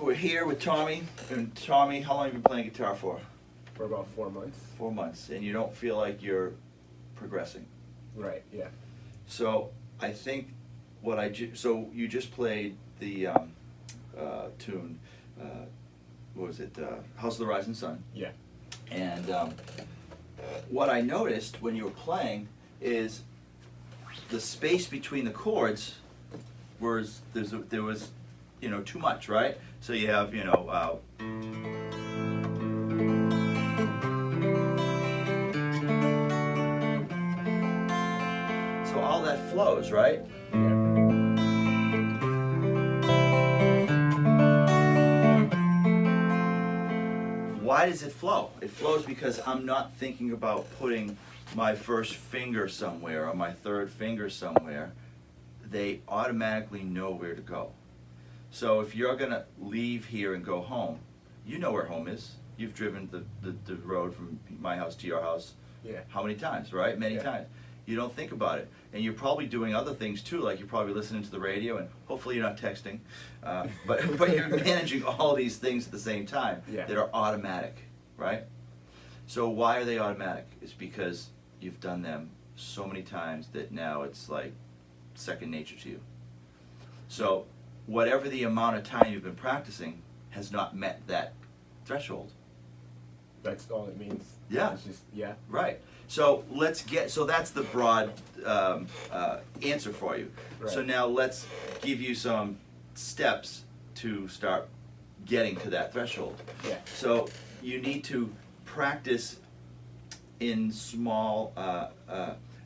We're here with Tommy. And Tommy, how long have you been playing guitar for? For about 4 months. 4 months. And you don't feel like you're progressing? Right, yeah. So I think so you just played the tune, what was it, House of the Rising Sun. Yeah. And what I noticed when you were playing is the space between the chords there was too much, right? So you have so all that flows, right? Yeah. Why does it flow? It flows because I'm not thinking about putting my first finger somewhere or my third finger somewhere. They automatically know where to go. So if you're gonna leave here and go home, you know where home is. You've driven the road from my house to your house. Yeah. How many times, right? Many times. You don't think about it. And you're probably doing other things too, like you're probably listening to the radio, and hopefully you're not texting. But you're managing all these things at the same time that are automatic, right? So why are they automatic? It's because you've done them so many times that now it's like second nature to you. So whatever the amount of time you've been practicing has not met that threshold. That's all it means. Yeah. It's just, yeah. Right. So so that's the broad answer for you. Right. So now let's give you some steps to start getting to that threshold. Yeah. So you need to practice in small,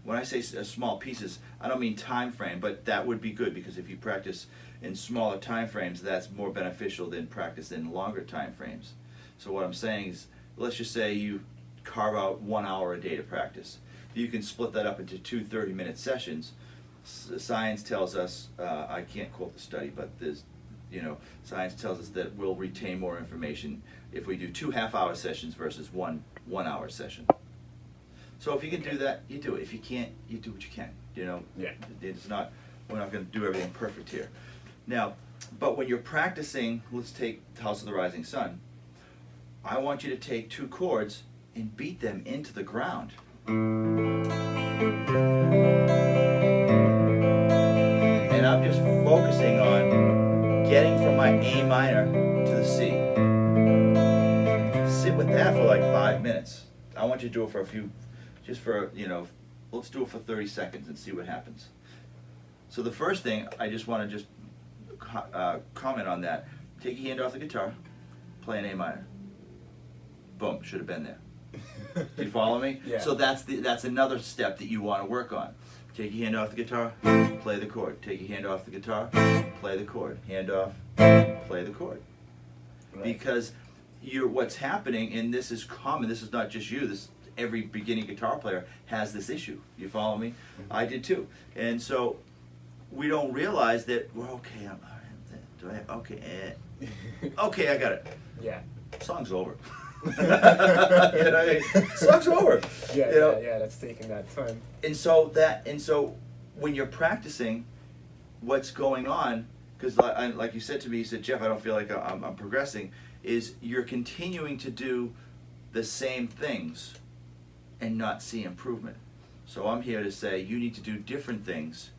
when I say small pieces, I don't mean time frame, but that would be good, because if you practice in smaller time frames, that's more beneficial than practice in longer time frames. So what I'm saying is, let's just say you carve out 1 hour a day to practice. You can split that up into 2 30-minute sessions. Science tells us, I can't quote the study, but science tells us that we'll retain more information if we do 2 half-hour sessions versus one 1 hour session. So if you can do that, you do it. If you can't, you do what you can. Yeah. We're not going to do everything perfect here. Now, but when you're practicing, let's take House of the Rising Sun. I want you to take 2 chords and beat them into the ground. And I'm just focusing on getting from my A minor to the C. Sit with that for like 5 minutes. I want you to do it for let's do it for 30 seconds and see what happens. So the first thing, I just want to comment on that. Take your hand off the guitar, play an A minor. Boom, should have been there. Do you follow me? Yeah. So that's another step that you want to work on. Take your hand off the guitar, play the chord. Take your hand off the guitar, play the chord. Hand off, play the chord. Right. Because what's happening, and this is common, this is not just you, every beginning guitar player has this issue. You follow me? Mm-hmm. I did too. And so we don't realize that, well, okay, okay, I got it. Yeah. Song's over. Song's over. Yeah, that's taking that time. And so when you're practicing, what's going on, because like you said to me, you said, Jeff, I don't feel like I'm progressing, is you're continuing to do the same things and not see improvement. So I'm here to say you need to do different things,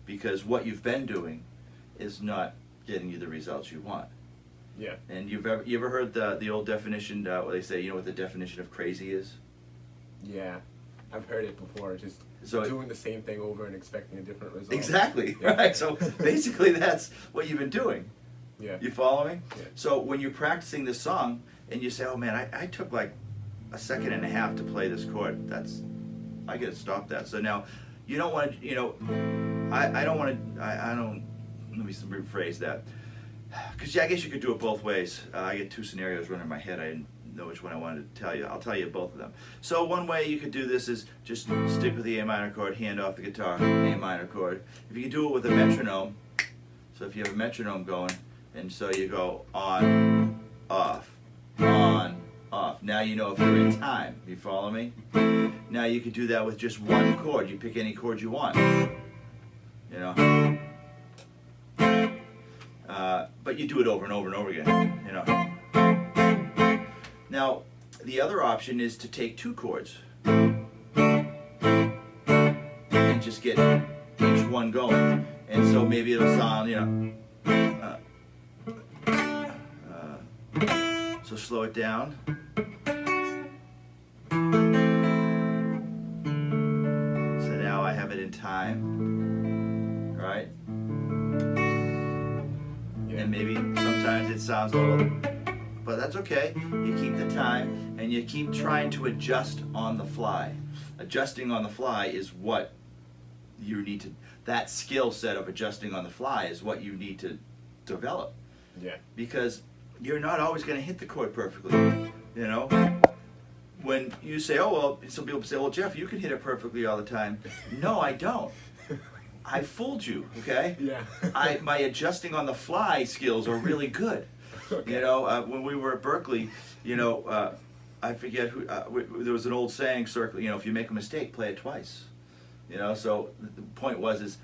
because what you've been doing is not getting you the results you want. Yeah. And you ever heard the old definition, where they say, what the definition of crazy is? Yeah, I've heard it before. Just doing the same thing over and expecting a different result. Exactly, yeah. Right? So basically that's what you've been doing. Yeah. You follow me? Yeah. So when you're practicing this song and you say, oh man, I took like 1.5 seconds to play this chord, I gotta stop that. So now, you don't want to, let me rephrase that. Because I guess you could do it both ways. I get 2 scenarios running in my head. I didn't know which one I wanted to tell you. I'll tell you both of them. So one way you could do this is just stick with the A minor chord, hand off the guitar, A minor chord. If you can do it with a metronome, so if you have a metronome going, and so you go on, off, on, off. Now you know if you're in time. You follow me? Now you could do that with just one chord. You pick any chord you want. But but you do it over and over and over again, you know. Now, the other option is to take 2 chords and just get each one going. And so maybe it'll sound, you know, so slow it down. So now I have it in time, right? Yeah. And maybe sometimes it sounds a little, but that's okay. You keep the time and you keep trying to adjust on the fly. Adjusting on the fly is what you need to, that skill set of adjusting on the fly is what you need to develop. Yeah. Because you're not always going to hit the chord perfectly, you know. When you say, oh, well, some people say, well, Jeff, you can hit it perfectly all the time. No, I don't. I fooled you, okay? Yeah. My adjusting on the fly skills are really good. Okay. You know, when we were at Berkeley, you know, I forget who, there was an old saying, you know, if you make a mistake, play it twice. You know, so the point is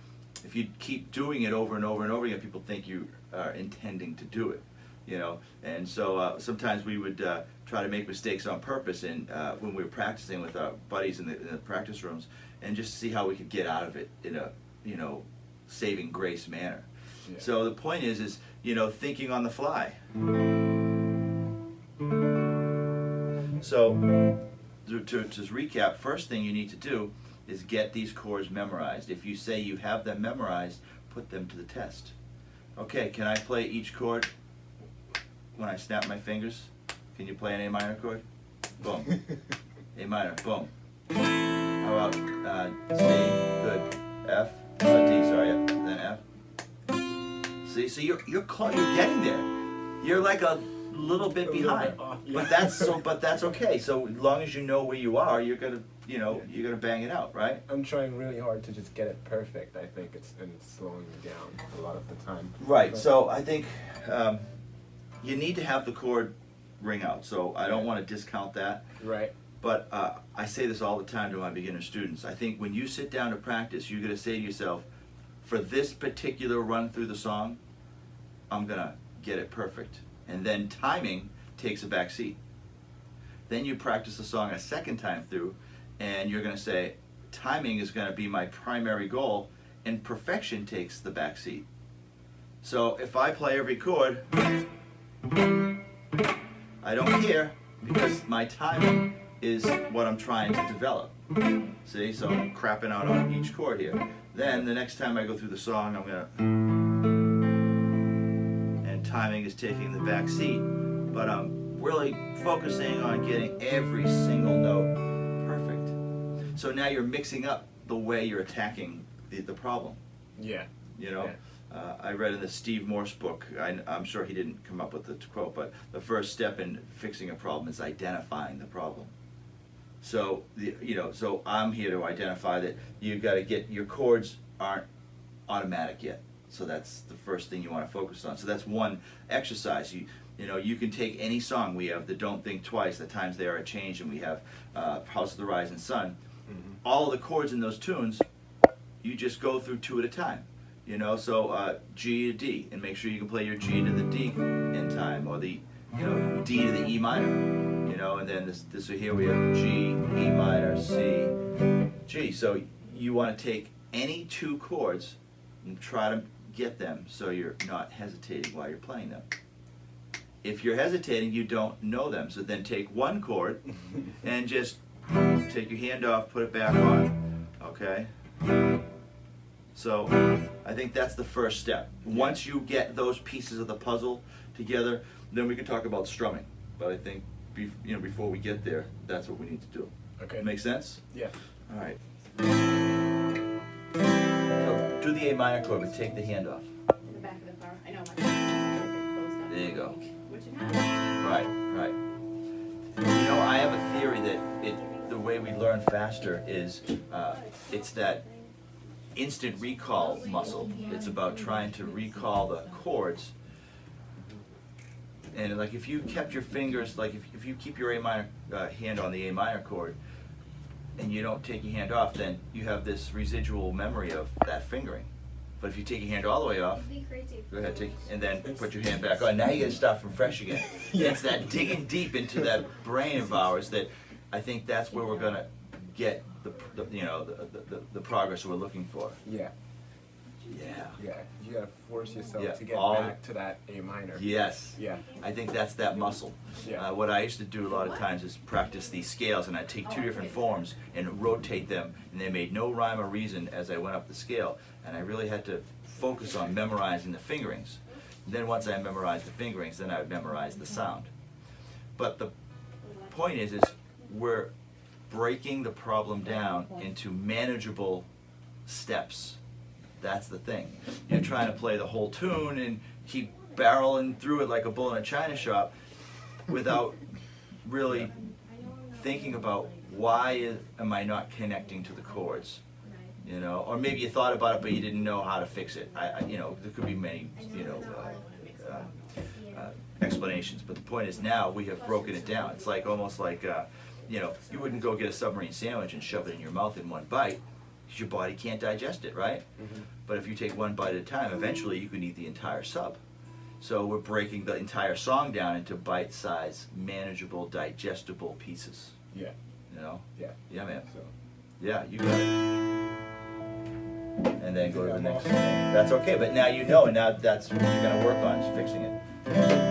if you keep doing it over and over and over again, people think you are intending to do it. You know, and so sometimes we would try to make mistakes on purpose, and when we were practicing with our buddies in the practice rooms, and just to see how we could get out of it in a, you know, saving grace manner. Yeah. So the point is, you know, thinking on the fly. So to recap, first thing you need to do is get these chords memorized. If you say you have them memorized, put them to the test. Okay, can I play each chord when I snap my fingers? Can you play an A minor chord? Boom. A minor, boom. How about C, good. F, D, sorry, yeah, then F. See, so you're getting there. You're like a little bit behind, off, yeah. but that's okay. So as long as you know where you are, you're gonna, you know, you're gonna bang it out, right? I'm trying really hard to just get it perfect. I think it's slowing me down a lot of the time. Right. But, So I think you need to have the chord ring out. So I don't want to discount that. right. But I say this all the time to my beginner students. I think when you sit down to practice, you're going to say to yourself, for this particular run through the song, I'm going to get it perfect. And then timing takes a back seat. Then you practice the song a second time through, and you're going to say, timing is going to be my primary goal, and perfection takes the back seat. So if I play every chord, I don't care, because my timing is what I'm trying to develop. See, so I'm crapping out on each chord here. Then the next time I go through the song, I'm gonna, and timing is taking the back seat, but I'm really focusing on getting every single note perfect. So now you're mixing up the way you're attacking the problem. Yeah. You know, Yeah. I read in the Steve Morse book, I'm sure he didn't come up with the quote, but the first step in fixing a problem is identifying the problem. So, so I'm here to identify that you've got to get, your chords aren't automatic yet. So that's the first thing you want to focus on. So that's one exercise. You can take any song. We have the Don't Think Twice, The Times They Are a Change, and we have House of the Rising Sun. Mm-hmm. All of the chords in those tunes, you just go through 2 at a time. You know, so G to D, and make sure you can play your G to the D in time, or the, D to the E minor. You know, and then this here we have G, E minor, C, G. So you want to take any 2 chords and try to get them so you're not hesitating while you're playing them. If you're hesitating, you don't know them. So then take 1 chord and just take your hand off, put it back on. Okay? So I think that's the first step. Once you get those pieces of the puzzle together, then we can talk about strumming. But I think before we get there, that's what we need to do. Okay. Make sense? Yeah. All right. So do the A minor chord, but take the hand off. In the back of the car. I know my car closed up. There you go. Which it has. Right. I have a theory that the way we learn faster is it's that instant recall muscle. It's about trying to recall the chords. And like if you kept your fingers, like if you keep your A minor hand on the A minor chord and you don't take your hand off, then you have this residual memory of that fingering. But if you take your hand all the way off, It'd be crazy. go ahead, and then put your hand back on. Now you gotta start from fresh again. It's that digging deep into that brain of ours that I think that's where we're gonna get the progress we're looking for. Yeah. Yeah. Yeah. You gotta force yourself Yeah, to get all- back to that A minor. Yes. Yeah. I think that's that muscle. Yeah. What I used to do a lot of times is practice these scales, and I'd take two different forms and rotate them, and they made no rhyme or reason as I went up the scale, and I really had to focus on memorizing the fingerings. And then once I memorized the fingerings, then I would memorize the sound. But the point is we're breaking the problem down into manageable steps. That's the thing. You're trying to play the whole tune and keep barreling through it like a bull in a china shop without really thinking about am I not connecting to the chords, you know? Or maybe you thought about it but you didn't know how to fix it. There could be many, explanations. But the point is now we have broken it down. It's like almost like you wouldn't go get a submarine sandwich and shove it in your mouth in one bite. Your body can't digest it, right? Mm-hmm. But if you take one bite at a time, eventually you can eat the entire sub. So we're breaking the entire song down into bite-sized, manageable, digestible pieces. Yeah. You know? Yeah. Yeah, man. So. Yeah, you got it. And then go to the next one. That's okay, but now you know, and now that's what you're going to work on, is fixing it.